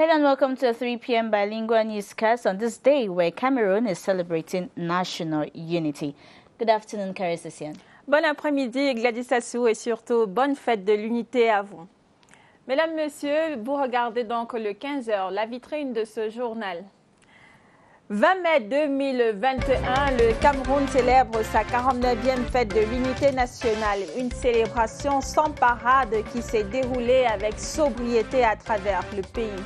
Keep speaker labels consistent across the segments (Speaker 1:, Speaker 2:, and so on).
Speaker 1: Hello and welcome to a 3 p.m. bilingual newscast on this day where Cameroon is celebrating national unity. Good afternoon, Carissa.
Speaker 2: Bon après-midi, Gladys Assou, et surtout bonne fête de l'unité à vous. Mesdames, Messieurs, vous regardez donc le 15h, la vitrine de ce journal. 20 mai 2021, le Cameroun célèbre sa 49e fête de l'unité nationale, une célébration sans parade qui s'est déroulée avec sobriété à travers le pays.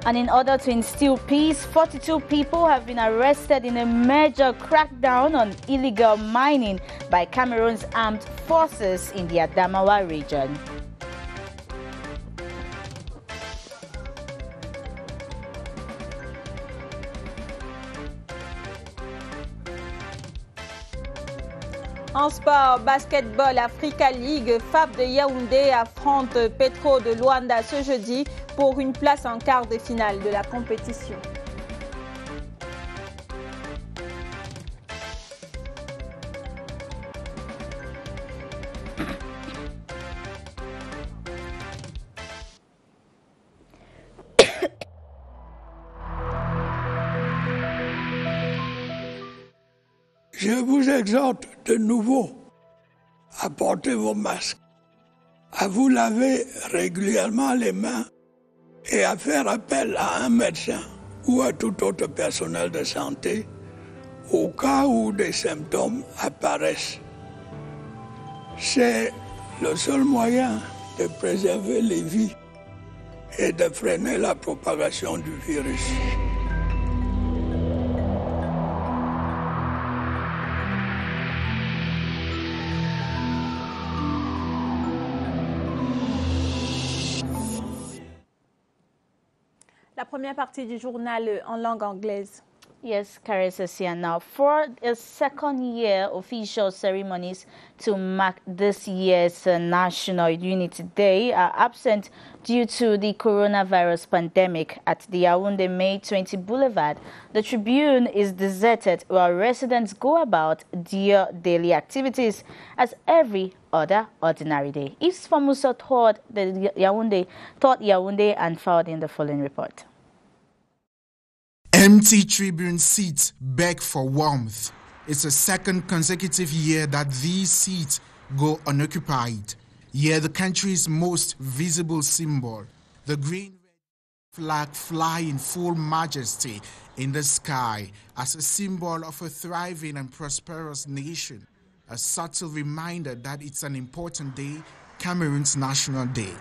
Speaker 1: And in order to instill peace, 42 people have been arrested in a major crackdown on illegal mining by Cameroon's armed forces in the Adamawa region.
Speaker 2: En sport, basketball, Africa League, FAP de Yaoundé affronte Petro de Luanda ce jeudi pour une place en quart de finale de la compétition.
Speaker 3: Je vous exhorte de nouveau à porter vos masques, à vous laver régulièrement les mains et à faire appel à un médecin ou à tout autre personnel de santé au cas où des symptômes apparaissent. C'est le seul moyen de préserver les vies et de freiner la propagation du virus.
Speaker 2: La première partie du journal en langue anglaise.
Speaker 1: Yes, Carissa. Now, for the second year, official ceremonies to mark this year's National Unity Day are absent due to the coronavirus pandemic at the Yaoundé May 20 Boulevard. The Tribune is deserted while residents go about their daily activities as every other ordinary day. East Famuso toured Yaoundé and filed in the following report.
Speaker 4: Empty Tribune seats beg for warmth. It's the second consecutive year that these seats go unoccupied. Yet the country's most visible symbol, the green flag, fly in full majesty in the sky as a symbol of a thriving and prosperous nation. A subtle reminder that it's an important day, Cameroon's National Day.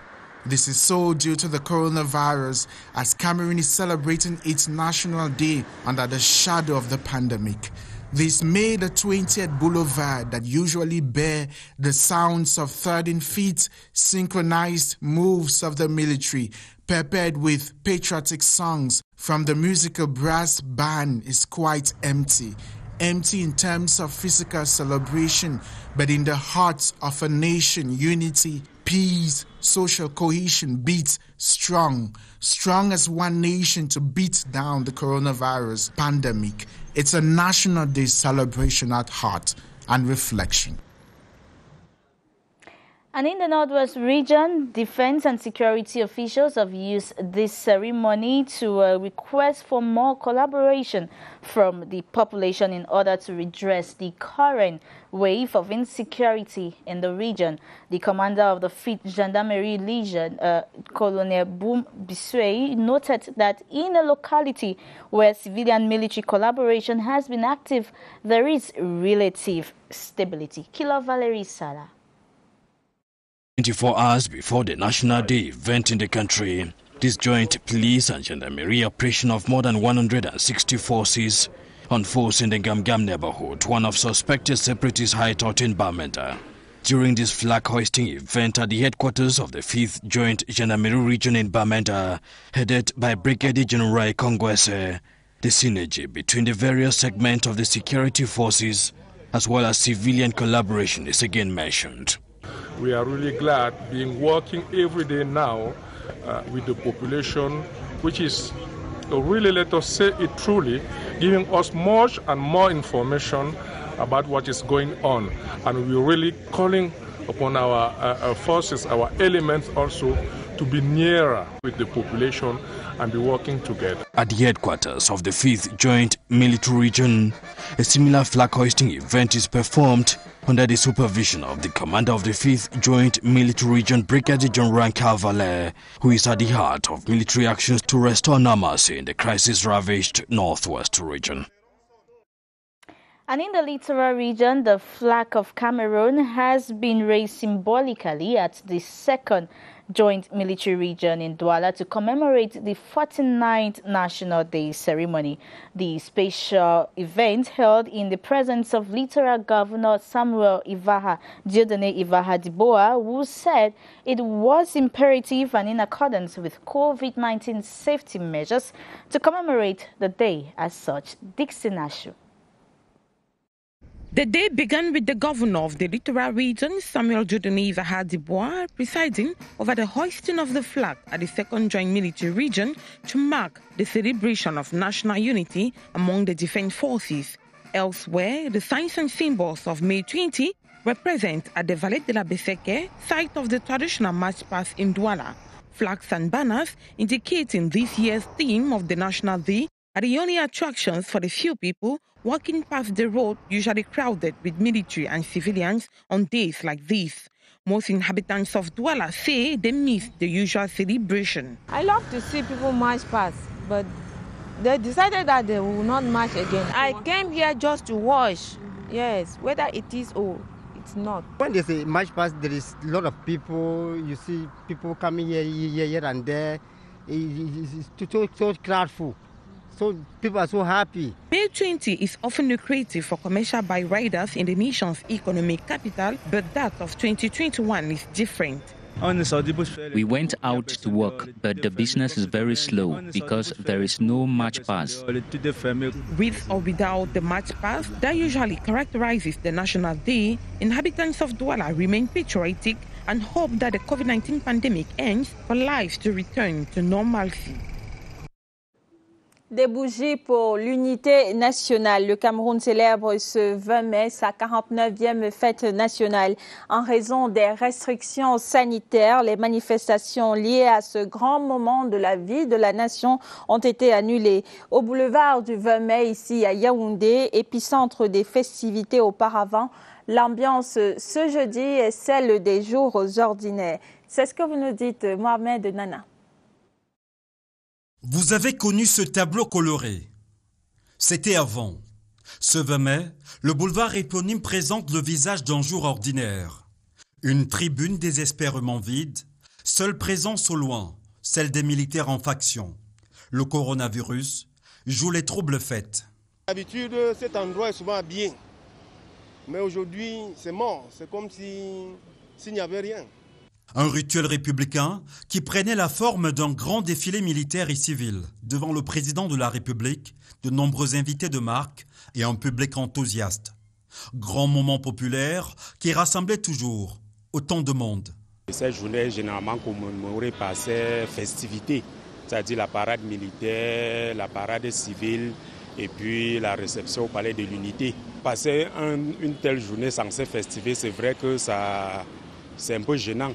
Speaker 4: This is so due to the coronavirus, as Cameroon is celebrating its National Day under the shadow of the pandemic. This May the 20th Boulevard that usually bear the sounds of 13 feet synchronized moves of the military, peppered with patriotic songs from the musical brass band, is quite empty. Empty in terms of physical celebration, but in the hearts of a nation, unity, peace, social cohesion beats strong as one nation to beat down the coronavirus pandemic. It's a National Day celebration at heart and reflection.
Speaker 1: And in the Northwest region, defense and security officials have used this ceremony to request for more collaboration from the population in order to redress the current wave of insecurity in the region. The commander of the 5th Gendarmerie Legion, Colonel Boum Biswey, noted that in a locality where civilian-military collaboration has been active, there is relative stability. Kilo Valerie Sala.
Speaker 5: 24 hours before the National Day event in the country, this joint police and gendarmerie operation of more than 160 forces unfolds in the Gamgam neighborhood, one of suspected separatist hideout in Bamenda. During this flag-hoisting event at the headquarters of the 5th Joint Gendarmerie Region in Bamenda, headed by Brigadier General Kongwese, the synergy between the various segments of the security forces as well as civilian collaboration is again mentioned.
Speaker 6: We are really glad being working every day now with the population, which is really, let us say it truly, giving us much and more information about what is going on. And we're really calling upon our forces, our elements also, to be nearer with the population and be working together.
Speaker 5: At the headquarters of the 5th Joint Military Region, a similar flag hoisting event is performed under the supervision of the commander of the 5th Joint Military Region, Brigadier General Cavalier, who is at the heart of military actions to restore normalcy in the crisis-ravaged Northwest region.
Speaker 1: And in the littoral region, the flag of Cameroon has been raised symbolically at the 2nd Joint Military Region in Douala to commemorate the 49th National Day ceremony. The special event held in the presence of Littoral Governor Samuel Dieudonné Ivaha Diboa, who said it was imperative and in accordance with COVID-19 safety measures to commemorate the day as such. Dixie Nashu.
Speaker 7: The day began with the governor of the littoral region, Samuel Dieudonné Ivaha Diboa, presiding over the hoisting of the flag at the 2nd Joint Military Region to mark the celebration of national unity among the defense forces. Elsewhere, the signs and symbols of May 20 were present at the Vallée de la Besséké, site of the traditional march past in Douala. Flags and banners indicating this year's theme of the National Day are the only attractions for the few people walking past the road, usually crowded with military and civilians on days like this. Most inhabitants of Douala say they miss the usual celebration.
Speaker 8: I love to see people march past, but they decided that they will not march again. I came here just to watch, yes, whether it is or it's not.
Speaker 9: When there's a march past, there is a lot of people. You see people coming here and there. It's so crowdful. So people are so happy.
Speaker 7: May 20 is often lucrative for commercial bike riders in the nation's economic capital, but that of 2021 is different.
Speaker 10: We went out to work, but the business is very slow because there is no march pass.
Speaker 7: With or without the march pass that usually characterizes the National Day, inhabitants of Douala remain patriotic and hope that the COVID-19 pandemic ends for life to return to normalcy.
Speaker 2: Des bougies pour l'unité nationale. Le Cameroun célèbre ce 20 mai sa 49e fête nationale. En raison des restrictions sanitaires, les manifestations liées à ce grand moment de la vie de la nation ont été annulées. Au boulevard du 20 mai, ici à Yaoundé, épicentre des festivités auparavant, l'ambiance ce jeudi est celle des jours ordinaires. C'est ce que vous nous dites, Mohamed Nana.
Speaker 11: Vous avez connu ce tableau coloré. C'était avant. Ce 20 mai, le boulevard éponyme présente le visage d'un jour ordinaire. Une tribune désespérément vide, seule présence au loin, celle des militaires en faction. Le coronavirus joue les troubles fêtes.
Speaker 12: D'habitude, cet endroit est souvent bien. Mais aujourd'hui, c'est mort. C'est comme s'il n'y avait rien.
Speaker 11: Un rituel républicain qui prenait la forme d'un grand défilé militaire et civil devant le président de la République, de nombreux invités de marque et un public enthousiaste. Grand moment populaire qui rassemblait toujours autant de monde.
Speaker 13: Cette journée est généralement commémorée par ces festivités, c'est-à-dire la parade militaire, la parade civile et puis la réception au Palais de l'Unité. Passer une telle journée sans ces festivités, c'est vrai que c'est un peu gênant.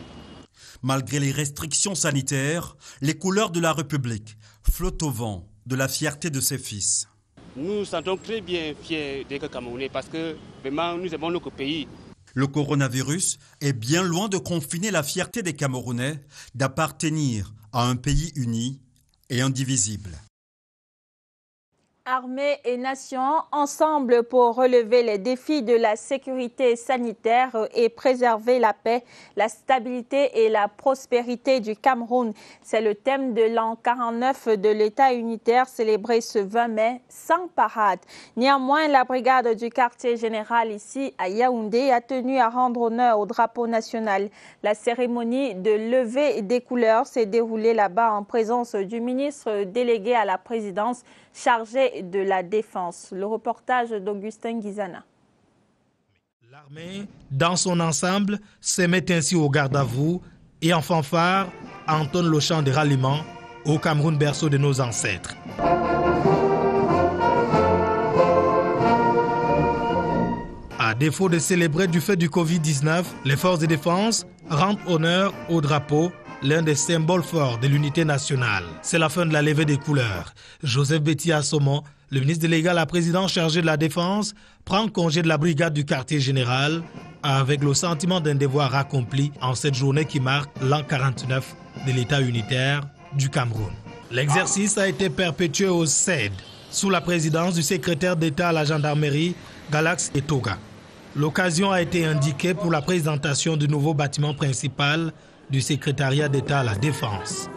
Speaker 11: Malgré les restrictions sanitaires, les couleurs de la République flottent au vent de la fierté de ses fils.
Speaker 14: Nous nous sentons très bien fiers d'être Camerounais parce que vraiment nous aimons notre pays.
Speaker 11: Le coronavirus est bien loin de confiner la fierté des Camerounais d'appartenir à un pays uni et indivisible.
Speaker 2: Armée et nation, ensemble pour relever les défis de la sécurité sanitaire et préserver la paix, la stabilité et la prospérité du Cameroun. C'est le thème de l'an 49 de l'État unitaire célébré ce 20 mai sans parade. Néanmoins, la brigade du quartier général ici à Yaoundé a tenu à rendre honneur au drapeau national. La cérémonie de levée des couleurs s'est déroulée là-bas en présence du ministre délégué à la présidence chargé de la défense. Le reportage d'Augustin Guizana.
Speaker 15: L'armée, dans son ensemble, se met ainsi au garde-à-vous et en fanfare entonne le chant de ralliement au Cameroun, berceau de nos ancêtres. défaut de célébrer du fait du Covid-19, les forces de défense rendent honneur au drapeau, l'un des symboles forts de l'unité nationale. C'est la fin de la levée des couleurs. Joseph Betty-Assomon, le ministre délégué à la présidence chargé de la défense, prend congé de la brigade du quartier général avec le sentiment d'un devoir accompli en cette journée qui marque l'an 49 de l'État unitaire du Cameroun. L'exercice a été perpétué au CED, sous la présidence du secrétaire d'État à la gendarmerie, Galax Etoga. L'occasion a été indiquée pour la présentation du nouveau bâtiment principal du secrétariat d'État à la Défense.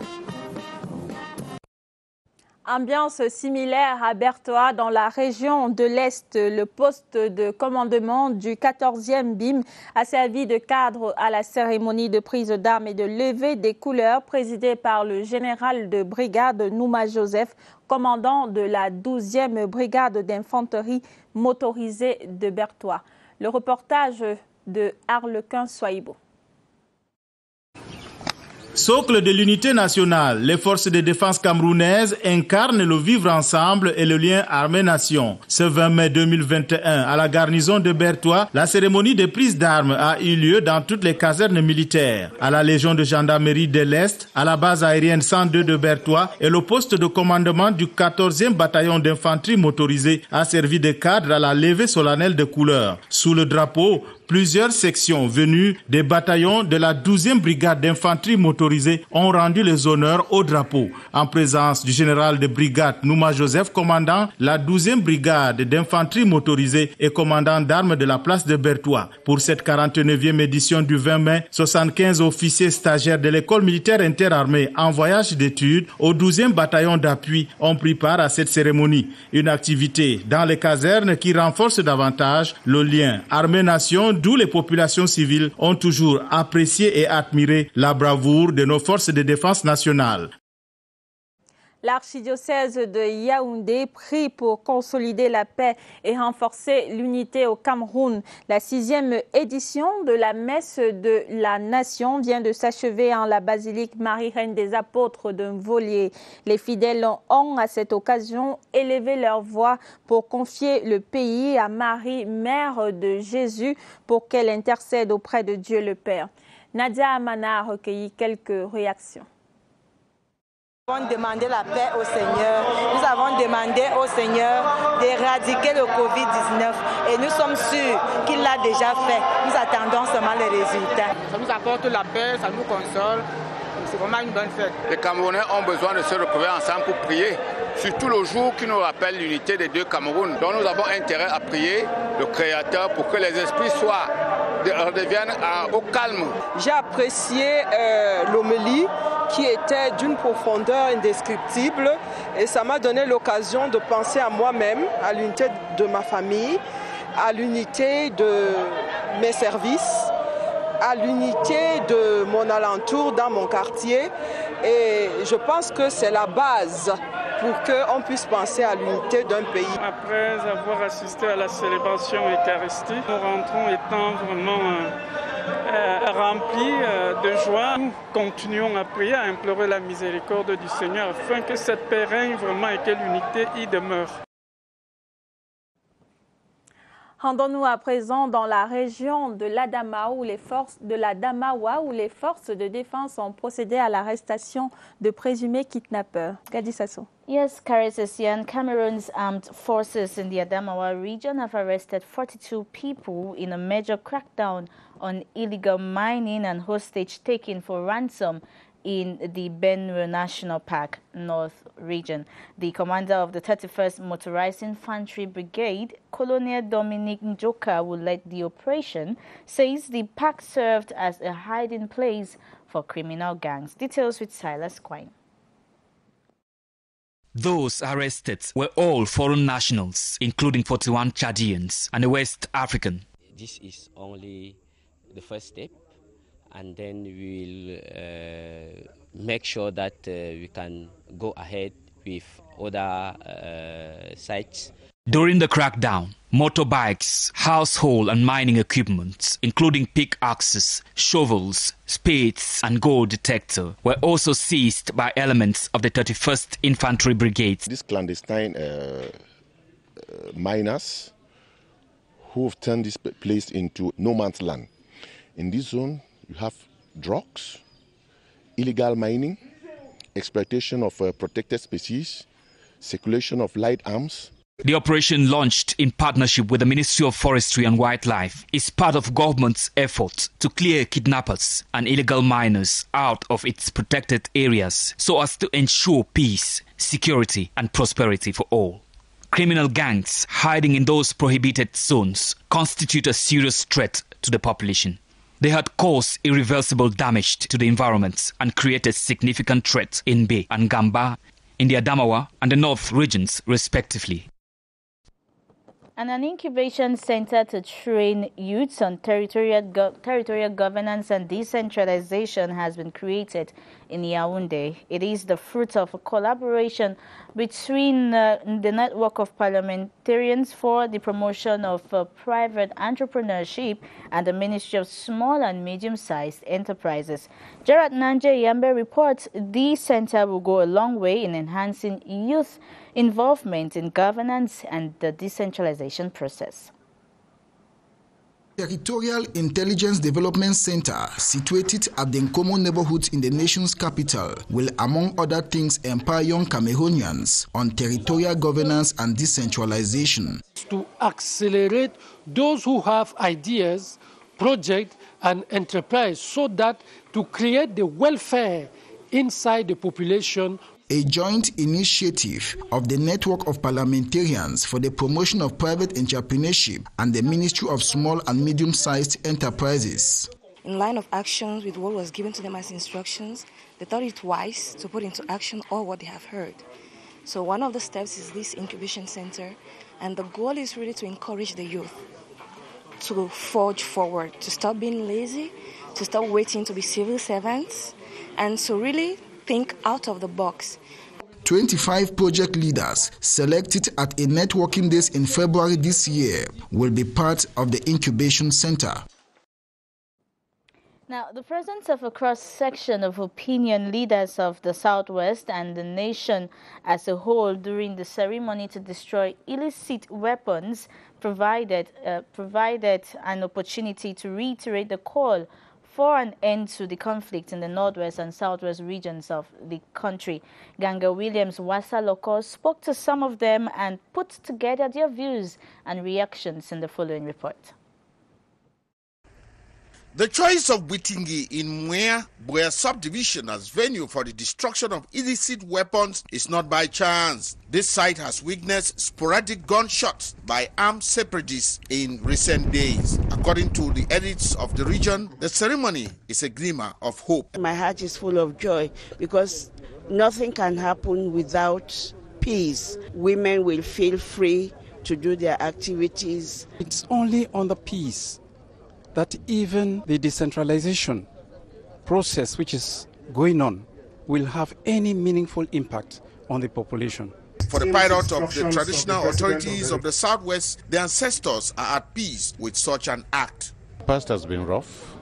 Speaker 2: Ambiance similaire à Bertoua dans la région de l'Est. Le poste de commandement du 14e BIM a servi de cadre à la cérémonie de prise d'armes et de levée des couleurs présidée par le général de brigade Nouma Joseph, commandant de la 12e brigade d'infanterie motorisée de Bertoua. Le reportage de Arlequin Soibo.
Speaker 16: Socle de l'unité nationale, les forces de défense camerounaises incarnent le vivre ensemble et le lien armée-nation. Ce 20 mai 2021, à la garnison de Bertoua, la cérémonie de prise d'armes a eu lieu dans toutes les casernes militaires. À la Légion de gendarmerie de l'Est, à la base aérienne 102 de Bertoua et le poste de commandement du 14e bataillon d'infanterie motorisée a servi de cadre à la levée solennelle de couleurs. Sous le drapeau, plusieurs sections venues des bataillons de la 12e brigade d'infanterie motorisée ont rendu les honneurs au drapeau, en présence du général de brigade Nouma Joseph, commandant la 12e brigade d'infanterie motorisée et commandant d'armes de la place de Bertoua. Pour cette 49e édition du 20 mai, 75 officiers stagiaires de l'école militaire interarmée en voyage d'études au 12e bataillon d'appui ont pris part à cette cérémonie. Une activité dans les casernes qui renforce davantage le lien armée-nation, d'où les populations civiles ont toujours apprécié et admiré la bravoure de nos forces de défense nationale.
Speaker 2: L'archidiocèse de Yaoundé prie pour consolider la paix et renforcer l'unité au Cameroun. La 6e édition de la messe de la nation vient de s'achever en la basilique Marie-Reine des Apôtres de Mvolier. Les fidèles ont à cette occasion élevé leur voix pour confier le pays à Marie, mère de Jésus, pour qu'elle intercède auprès de Dieu le Père. Nadia Amana a recueilli quelques réactions.
Speaker 17: Nous avons demandé la paix au Seigneur, nous avons demandé au Seigneur d'éradiquer le Covid-19 et nous sommes sûrs qu'il l'a déjà fait. Nous attendons seulement les résultats.
Speaker 18: Ça nous apporte la paix, ça nous console, c'est vraiment une bonne fête.
Speaker 19: Les Camerounais ont besoin de se retrouver ensemble pour prier, surtout le jour qui nous rappelle l'unité des deux Camerouns. Donc nous avons intérêt à prier le Créateur pour que les esprits redeviennent au calme.
Speaker 20: J'ai apprécié l'homélie qui était d'une profondeur indescriptible et ça m'a donné l'occasion de penser à moi-même, à l'unité de ma famille, à l'unité de mes services, à l'unité de mon alentour dans mon quartier et je pense que c'est la base pour qu'on puisse penser à l'unité d'un pays.
Speaker 21: Après avoir assisté à la célébration eucharistique, nous rentrons étant vraiment remplis de joie. Nous continuons à prier, à implorer la miséricorde du Seigneur afin que cette paix règne vraiment et que l'unité y demeure.
Speaker 2: Rendons-nous à présent dans la région de l'Adamawa où les forces de défense ont procédé à l'arrestation de présumés kidnappeurs. Gadi Sasso.
Speaker 1: Yes, Karisesian, Cameroon's armed forces in the Adamawa region have arrested 42 people in a major crackdown on illegal mining and hostage taking for ransom in the Benue National Park North region. The commander of the 31st Motorized Infantry Brigade, Colonel Dominic Njoka, who led the operation, says the park served as a hiding place for criminal gangs. Details with Silas Quine.
Speaker 22: Those arrested were all foreign nationals, including 41 Chadians and a West African.
Speaker 23: This is only the first step, and then we will make sure that we can go ahead with other sites.
Speaker 22: During the crackdown, motorbikes, household and mining equipment, including pickaxes, shovels, spades and gold detector, were also seized by elements of the 31st Infantry Brigade.
Speaker 24: These clandestine miners
Speaker 3: who have turned this place into no man's land. In this zone, you have drugs, illegal mining, exploitation of protected species, circulation of light arms.
Speaker 22: The operation, launched in partnership with the Ministry of Forestry and Wildlife, is part of government's effort to clear kidnappers and illegal miners out of its protected areas so as to ensure peace, security and prosperity for all. Criminal gangs hiding in those prohibited zones constitute a serious threat to the population. They had caused irreversible damage to the environment and created significant threats in Bay and Gamba, in the Adamawa and the North regions, respectively.
Speaker 1: And an incubation center to train youths on territorial governance and decentralization has been created in Yaoundé. It is the fruit of a collaboration between the Network of Parliamentarians for the Promotion of Private Entrepreneurship and the Ministry of Small and Medium-Sized Enterprises. Gerard Nanje Yambe reports the center will go a long way in enhancing youth involvement in governance and the decentralization process.
Speaker 4: Territorial Intelligence Development Center, situated at the Nkomo neighborhood in the nation's capital, will, among other things, empower young Cameroonians on territorial governance and decentralization.
Speaker 6: To accelerate those who have ideas, projects, and enterprise, so that to create the welfare inside the population.
Speaker 4: A joint initiative of the Network of Parliamentarians for the Promotion of Private Entrepreneurship and the Ministry of Small and Medium-Sized Enterprises.
Speaker 24: In line of actions with what was given to them as instructions, they thought it wise to put into action all what they have heard. So one of the steps is this incubation center, and the goal is really to encourage the youth to forge forward, to stop being lazy, to stop waiting to be civil servants, and to really think out of the box.
Speaker 4: 25 project leaders selected at a networking days in February this year will be part of the incubation center.
Speaker 1: Now, the presence of a cross-section of opinion leaders of the Southwest and the nation as a whole during the ceremony to destroy illicit weapons provided an opportunity to reiterate the call for an end to the conflict in the northwest and southwest regions of the country. Ganga Williams Wasaloko spoke to some of them and put together their views and reactions in the following report.
Speaker 25: The choice of Witingi in Mwea Boya subdivision as venue for the destruction of illicit weapons is not by chance. This site has witnessed sporadic gunshots by armed separatists in recent days. According to the edits of the region, the ceremony is a glimmer of hope.
Speaker 26: My heart is full of joy because nothing can happen without peace. Women will feel free to do their activities.
Speaker 21: It's only on the peace that even the decentralization process which is going on will have any meaningful impact on the population.
Speaker 25: For the pilot of the traditional authorities of the Southwest, the ancestors are at peace with such an act.
Speaker 27: The past has been rough,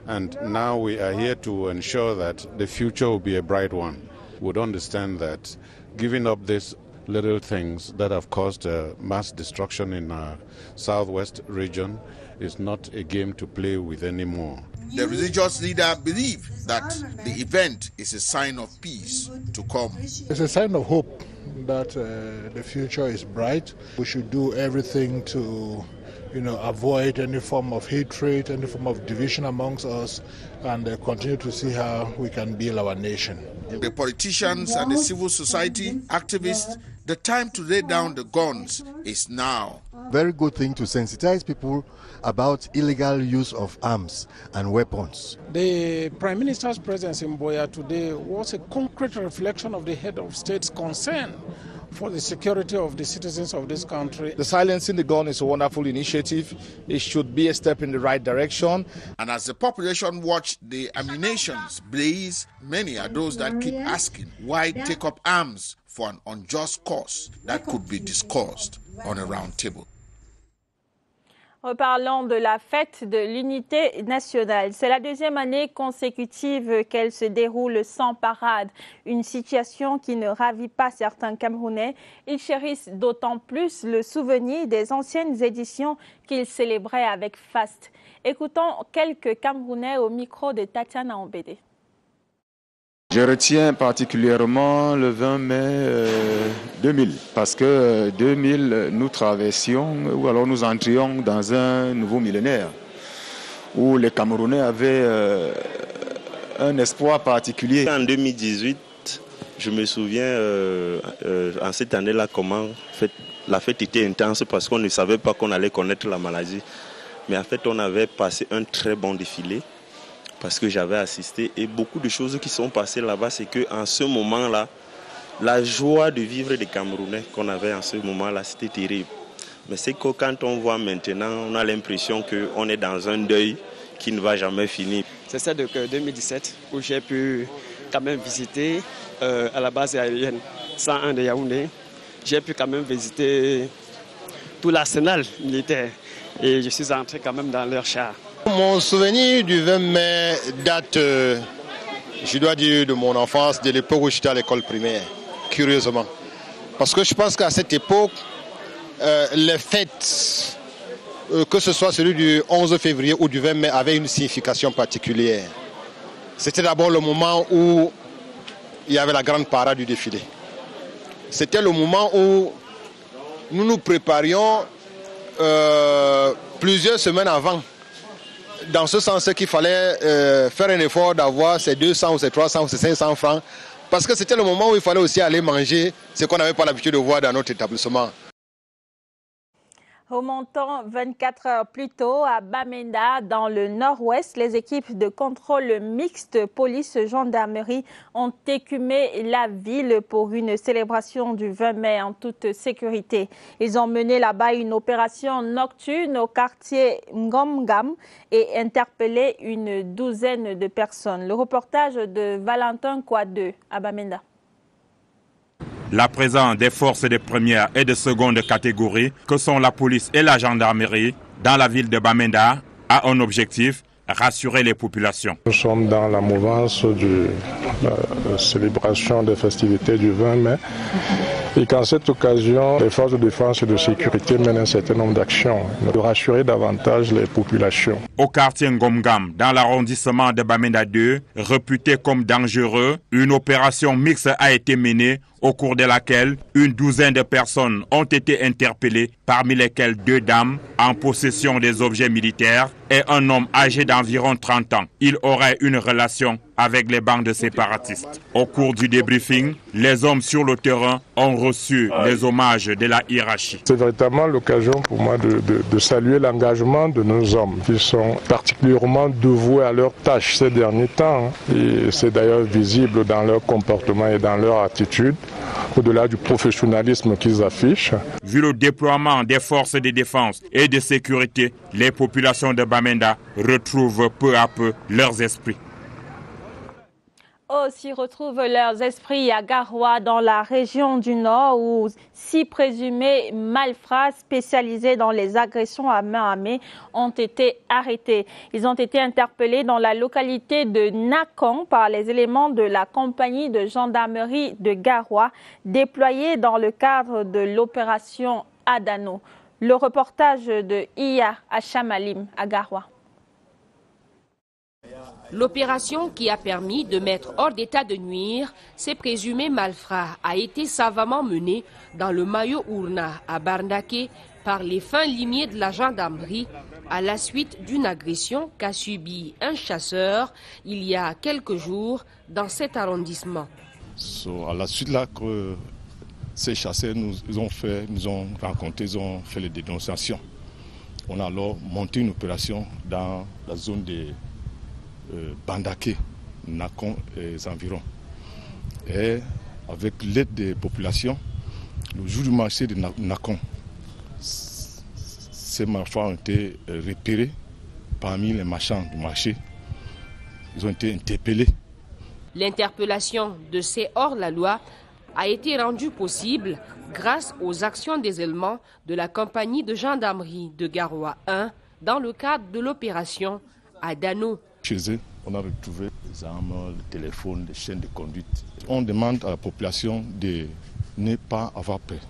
Speaker 27: and now we are here to ensure that the future will be a bright one. We would understand that giving up these little things that have caused mass destruction in our Southwest region is not a game to play with anymore.
Speaker 25: The religious leader believes that the event is a sign of peace to come.
Speaker 28: It's a sign of hope that the future is bright. We should do everything to, avoid any form of hatred, any form of division amongst us, and continue to see how we can build our nation.
Speaker 25: The politicians and the civil society activists, the time to lay down the guns is now.
Speaker 29: Very good thing to sensitize people about illegal use of arms and weapons.
Speaker 21: The Prime Minister's presence in Boya today was a concrete reflection of the head of state's concern for the security of the citizens of this country.
Speaker 30: The silencing the gun is a wonderful initiative. It should be a step in the right direction.
Speaker 25: And as the population watch the ammunitions blaze, many are those that keep asking why take up arms for an unjust cause that could be discussed on a round table.
Speaker 2: Reparlons de la fête de l'unité nationale. C'est la deuxième année consécutive qu'elle se déroule sans parade. Une situation qui ne ravit pas certains Camerounais. Ils chérissent d'autant plus le souvenir des anciennes éditions qu'ils célébraient avec faste. Écoutons quelques Camerounais au micro de Tatiana Ambédé.
Speaker 5: Je retiens particulièrement le 20 mai 2000 parce que 2000 nous traversions ou alors nous entrions dans un nouveau millénaire où les Camerounais avaient un espoir particulier.
Speaker 7: En 2018, je me souviens en cette année-là comment la fête était intense parce qu'on ne savait pas qu'on allait connaître la maladie. Mais en fait, on avait passé un très bon défilé. Parce que j'avais assisté et beaucoup de choses qui sont passées là-bas, c'est qu'en ce moment-là, la joie de vivre des Camerounais qu'on avait en ce moment-là, c'était terrible. Mais c'est que quand on voit maintenant, on a l'impression qu'on est dans un deuil qui ne va jamais finir.
Speaker 8: C'est celle de 2017 où j'ai pu quand même visiter à la base aérienne 101 de Yaoundé. J'ai pu quand même visiter tout l'arsenal militaire et je suis entré quand même dans leur char.
Speaker 9: Mon souvenir du 20 mai date, je dois dire, de mon enfance, de l'époque où j'étais à l'école primaire, curieusement. Parce que je pense qu'à cette époque, les fêtes, que ce soit celui du 11 février ou du 20 mai, avaient une signification particulière. C'était d'abord le moment où il y avait la grande parade du défilé. C'était le moment où nous nous préparions plusieurs semaines avant. Dans ce sens qu'il fallait faire un effort d'avoir ces 200 ou ces 300 ou ces 500 francs parce que c'était le moment où il fallait aussi aller manger ce qu'on n'avait pas l'habitude de voir dans notre établissement.
Speaker 2: Remontant 24 heures plus tôt à Bamenda, dans le nord-ouest, les équipes de contrôle mixte police-gendarmerie ont écumé la ville pour une célébration du 20 mai en toute sécurité. Ils ont mené là-bas une opération nocturne au quartier Ngomgam et interpellé une douzaine de personnes. Le reportage de Valentin Kouadeux à Bamenda.
Speaker 10: La présence des forces de première et de seconde catégorie, que sont la police et la gendarmerie, dans la ville de Bamenda, a un objectif: rassurer les populations.
Speaker 28: Nous sommes dans la mouvance de la célébration des festivités du 20 mai et qu'en cette occasion, les forces de défense et de sécurité mènent un certain nombre d'actions de rassurer davantage les populations.
Speaker 10: Au quartier Ngomgam, dans l'arrondissement de Bamenda 2, réputé comme dangereux, une opération mixte a été menée au cours de laquelle une douzaine de personnes ont été interpellées, parmi lesquelles 2 dames en possession des objets militaires et un homme âgé d'environ 30 ans. Il aurait une relation avec les bandes séparatistes. Au cours du débriefing, les hommes sur le terrain ont reçu les hommages de la hiérarchie.
Speaker 28: C'est véritablement l'occasion pour moi de saluer l'engagement de nos hommes qui sont particulièrement dévoués à leur tâche ces derniers temps. Et c'est d'ailleurs visible dans leur comportement et dans leur attitude, au-delà du professionnalisme qu'ils affichent.
Speaker 10: Vu le déploiement des forces de défense et de sécurité, les populations de Bamenda retrouvent peu à peu leurs esprits.
Speaker 2: Aussi retrouvent leurs esprits à Garoua, dans la région du Nord, où 6 présumés malfrats spécialisés dans les agressions à main armée ont été arrêtés. Ils ont été interpellés dans la localité de Nakan par les éléments de la compagnie de gendarmerie de Garoua, déployée dans le cadre de l'opération Adano. Le reportage de Iya Achamalim à Garoua.
Speaker 11: L'opération qui a permis de mettre hors d'état de nuire ces présumés malfrats a été savamment menée dans le Mayo Ourna à Barndake par les fins limiers de la gendarmerie à la suite d'une agression qu'a subi un chasseur il y a quelques jours dans cet arrondissement.
Speaker 30: À la suite là que ces chasseurs nous ont rencontrés, ils ont fait les dénonciations. On a alors monté une opération dans la zone de Bandake, Nakan et les environs. Et avec l'aide des populations, le jour du marché de Nakan, ces malfrats ont été repérés parmi les marchands du marché. Ils ont été interpellés.
Speaker 11: L'interpellation de ces hors-la-loi a été rendu possible grâce aux actions des éléments de la compagnie de gendarmerie de Garoua 1 dans le cadre de l'opération Adano.
Speaker 30: Chez eux, on a retrouvé des armes, des téléphones, des chaînes de conduite. On demande à la population de ne pas avoir peur,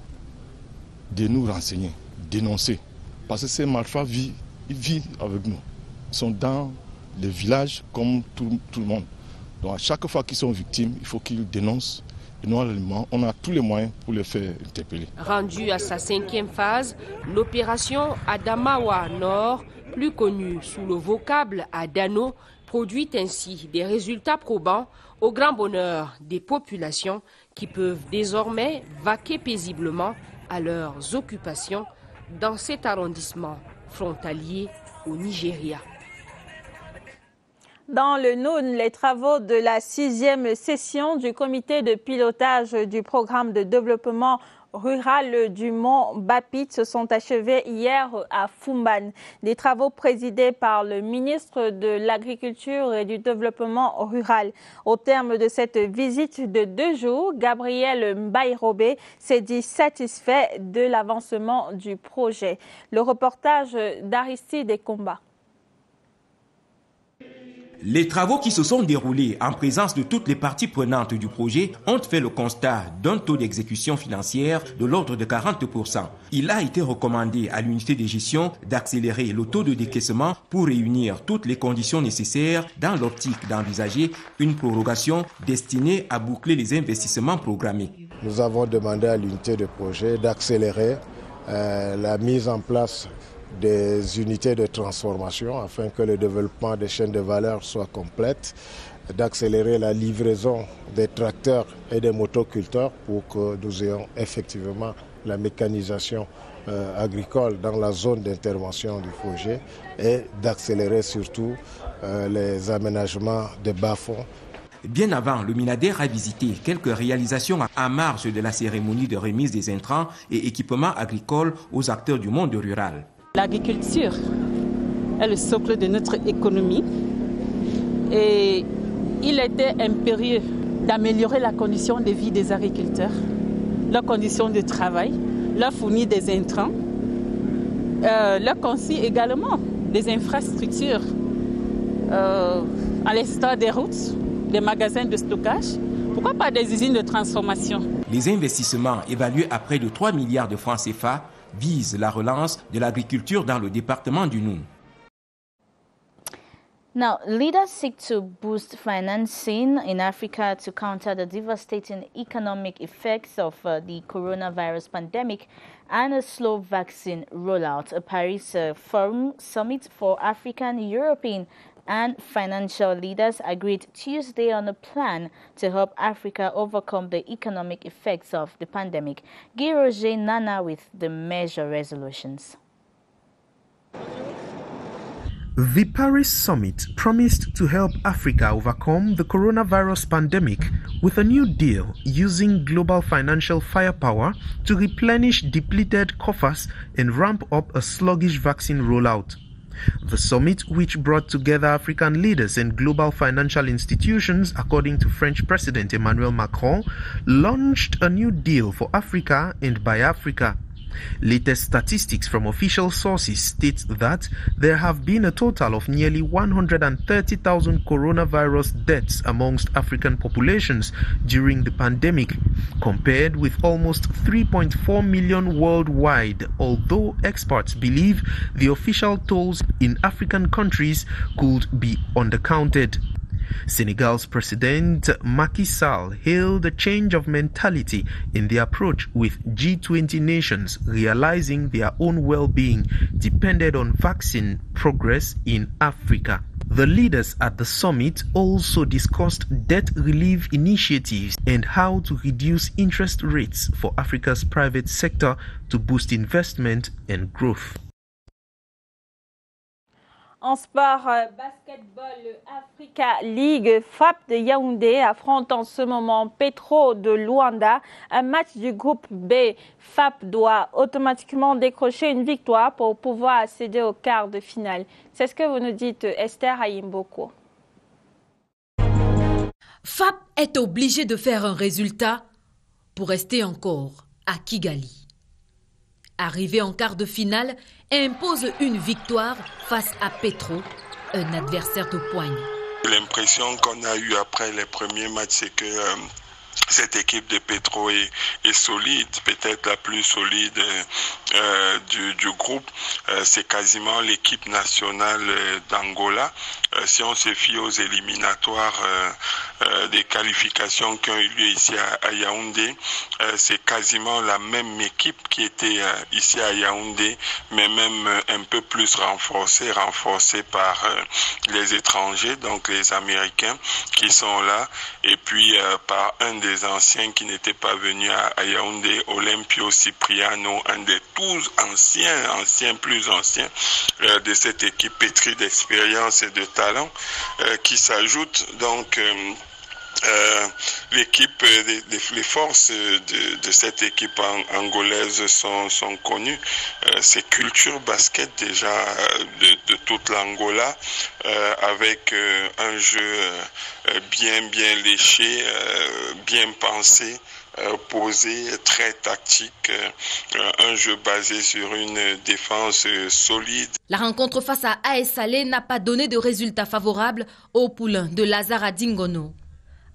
Speaker 30: de nous renseigner, dénoncer. Parce que ces malfrats vivent avec nous. Ils sont dans les villages comme tout le monde. Donc à chaque fois qu'ils sont victimes, il faut qu'ils dénoncent. Et nous, on a tous les moyens pour les faire interpeller.
Speaker 11: Rendue à sa 5e phase, l'opération Adamawa Nord, plus connue sous le vocable Adano, produit ainsi des résultats probants au grand bonheur des populations qui peuvent désormais vaquer paisiblement à leurs occupations dans cet arrondissement frontalier au Nigeria.
Speaker 2: Dans le Noun, les travaux de la 6e session du comité de pilotage du programme de développement rural du Mont Bapit se sont achevés hier à Fumban. Des travaux présidés par le ministre de l'Agriculture et du Développement rural. Au terme de cette visite de 2 jours, Gabriel Mbaïrobé s'est dit satisfait de l'avancement du projet. Le reportage d'Aristide Combat.
Speaker 12: Les travaux qui se sont déroulés en présence de toutes les parties prenantes du projet ont fait le constat d'un taux d'exécution financière de l'ordre de 40%. Il a été recommandé à l'unité de gestion d'accélérer le taux de décaissement pour réunir toutes les conditions nécessaires dans l'optique d'envisager une prorogation destinée à boucler les investissements programmés.
Speaker 13: Nous avons demandé à l'unité de projet d'accélérer la mise en place des unités de transformation afin que le développement des chaînes de valeur soit complète, d'accélérer la livraison des tracteurs et des motoculteurs pour que nous ayons effectivement la mécanisation agricole dans la zone d'intervention du projet et d'accélérer surtout les aménagements des bas-fonds.
Speaker 12: Bien avant, le Minader a visité quelques réalisations en marge de la cérémonie de remise des intrants et équipements agricoles aux acteurs du monde rural.
Speaker 14: L'agriculture est le socle de notre économie et il était impérieux d'améliorer la condition de vie des agriculteurs, leurs conditions de travail, leur fournir des intrants, leur construire également des infrastructures, à l'instar des routes, des magasins de stockage, pourquoi pas des usines de transformation.
Speaker 12: Les investissements évalués à près de 3 milliards de francs CFA vise la relance de l'agriculture dans le département du Noun.
Speaker 1: Now, leaders seek to boost financing in Africa to counter the devastating economic effects of the coronavirus pandemic and a slow vaccine rollout. A Paris Forum Summit for African, European and financial leaders agreed Tuesday on a plan to help Africa overcome the economic effects of the pandemic. Guy Roger Nana with the measure resolutions.
Speaker 15: The Paris Summit promised to help Africa overcome the coronavirus pandemic with a new deal using global financial firepower to replenish depleted coffers and ramp up a sluggish vaccine rollout. The summit, which brought together African leaders and global financial institutions, according to French President Emmanuel Macron, launched a new deal for Africa and by Africa. Latest statistics from official sources state that there have been a total of nearly 130,000 coronavirus deaths amongst African populations during the pandemic, compared with almost 3.4 million worldwide, although experts believe the official tolls in African countries could be undercounted. Senegal's President Macky Sall hailed a change of mentality in the approach, with G20 nations realizing their own well-being depended on vaccine progress in Africa. The leaders at the summit also discussed debt relief initiatives and how to reduce interest rates for Africa's private sector to boost investment and growth.
Speaker 2: En sport, basketball, Africa League, FAP de Yaoundé affronte en ce moment Petro de Luanda. Un match du groupe B. FAP doit automatiquement décrocher une victoire pour pouvoir accéder au quart de finale. C'est ce que vous nous dites, Esther Ayimboko.
Speaker 16: FAP est obligé de faire un résultat
Speaker 3: pour rester encore à Kigali. Arrivé en quart de finale, impose une victoire face à Petro, un adversaire de poigne.
Speaker 6: L'impression qu'on a eue après les premiers matchs, c'est que cette équipe de Petro est solide, peut-être la plus solide du groupe. C'est quasiment l'équipe nationale d'Angola. Si on se fie aux éliminatoires des qualifications qui ont eu lieu ici à Yaoundé, c'est quasiment la même équipe qui était ici à Yaoundé, mais même un peu plus renforcée par les étrangers, donc les Américains qui sont là, et puis par un des anciens qui n'était pas venu à Yaoundé, Olympio Cipriano, un des tous plus anciens de cette équipe pétrie d'expérience et de talent, qui s'ajoute donc l'équipe, les forces de cette équipe angolaise sont connues. C'est culture basket déjà de toute l'Angola, avec un jeu bien léché, bien pensé, posé, très tactique, un jeu basé sur une défense solide.
Speaker 3: La rencontre face à AS Salé n'a pas donné de résultats favorables au poulain de Lazare Dingono.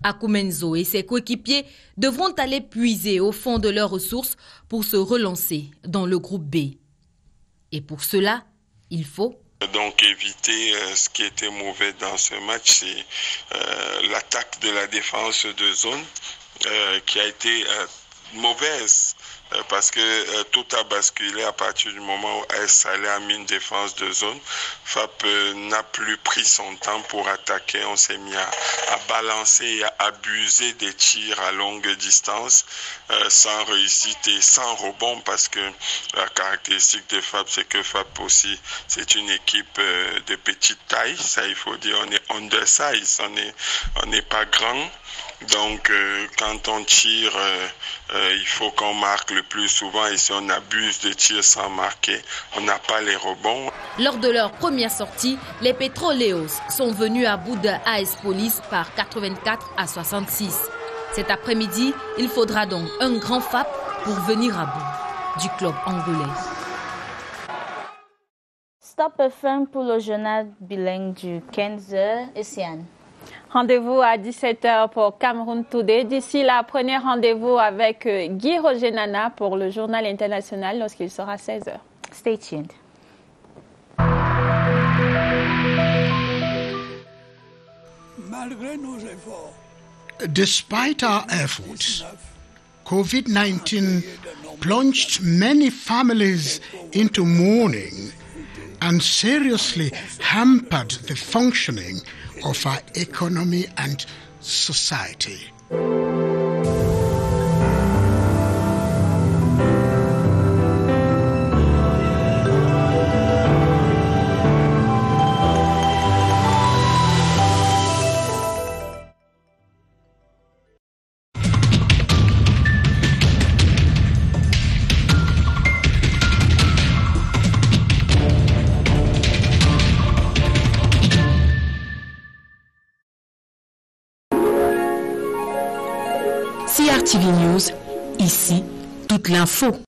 Speaker 3: Akumenzo et ses coéquipiers devront aller puiser au fond de leurs ressources pour se relancer dans le groupe B. Et pour cela, il faut
Speaker 6: donc éviter ce qui était mauvais dans ce match, c'est l'attaque de la défense de zone qui a été mauvaise. Parce que tout a basculé à partir du moment où AS Salé a mis une défense de zone. FAP n'a plus pris son temps pour attaquer. On s'est mis à balancer et à abuser des tirs à longue distance sans réussite et sans rebond, parce que la caractéristique de FAP, c'est que FAP aussi, c'est une équipe de petite taille. Ça, il faut dire, on est undersize, on n'est pas grand. Donc, quand on tire, il faut qu'on marque le plus souvent. Et si on abuse de tirs sans marquer, on n'a pas les rebonds.
Speaker 3: Lors de leur première sortie, les Petroleos sont venus à bout de AS Police par 84-66. Cet après-midi, il faudra donc un grand FAP pour venir à bout du club angolais.
Speaker 1: Stop FM pour le journal bilingue du 15h. Et Sian.
Speaker 2: Rendez-vous à 17h pour Cameroun Today. D'ici là, prenez rendez-vous avec Guy Roger-Nana pour le journal international lorsqu'il sera 16h.
Speaker 1: Stay tuned.
Speaker 16: Malgré nos efforts,
Speaker 17: despite our efforts, COVID-19 plunged many families into mourning and seriously hampered the functioning of our economy and society.
Speaker 3: CRTV News, ici, toute l'info.